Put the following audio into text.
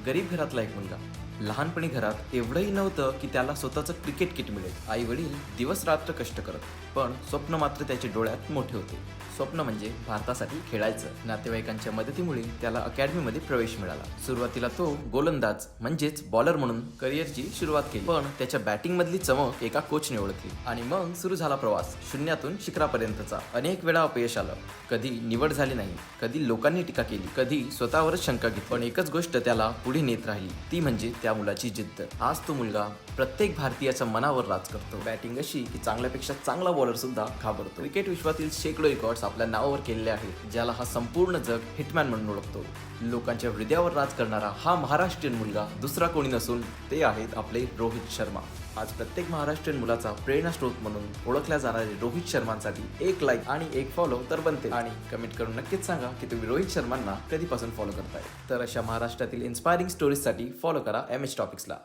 गरीब घरातला एक मुलगा. लहानपणी घरात एवढंही नव्हतं की त्याला स्वतःचं क्रिकेट किट मिळेल. आई वडील दिवस रात्र कष्ट करत, पण स्वप्न मात्र त्याच्या डोळ्यात मोठे होते. स्वप्न म्हणजे भारतासाठी खेळायचं. नातेवाईकांच्या मदतीमुळे त्याला अकॅडमीमध्ये प्रवेश मिळाला. सुरुवातीला तो गोलंदाज म्हणजेच बॉलर म्हणून करिअरची सुरुवात केली, पण त्याच्या बॅटिंग मधली चमक एका कोचने ओळखली आणि मग सुरू झाला प्रवास शून्यातून शिखरापर्यंतचा. अनेक वेळा अपयश आलं, कधी निवड झाली नाही, कधी लोकांनी टीका केली, कधी स्वतःवरच शंका घेतली, पण एकच गोष्ट त्याला पुढे नेत राहिली, ती म्हणजे त्या मुलाची जिद्द. आज तो मुलगा प्रत्येक भारतीयाच्या मनावर राज करतो. बॅटिंग अशी की चांगल्यापेक्षा चांगला बॉलर सुद्धा घाबरतो. क्रिकेट विश्वातील शेकडो रेकॉर्ड्स आपल्या नावावर केलेले आहेत, ज्याला हा संपूर्ण जग हिटमॅन म्हणून ओळखतो. लोकांच्या हृदयावर राज करणारा हा महाराष्ट्रीयन मुलगा दुसरा कोणी नसून ते आहेत आपले रोहित शर्मा. आज प्रत्येक महाराष्ट्रीयन मुलाचा प्रेरणास्रोत म्हणून ओळखल्या जाणारे रोहित शर्मांसाठी एक लाईक आणि एक फॉलो तर बनते. आणि कमेंट करून नक्कीच सांगा की तुम्ही रोहित शर्मांना कधीपासून फॉलो करताय. तर अशा महाराष्ट्रातील इन्स्पायरिंग स्टोरीजसाठी फॉलो करा MH टॉपिक्सला.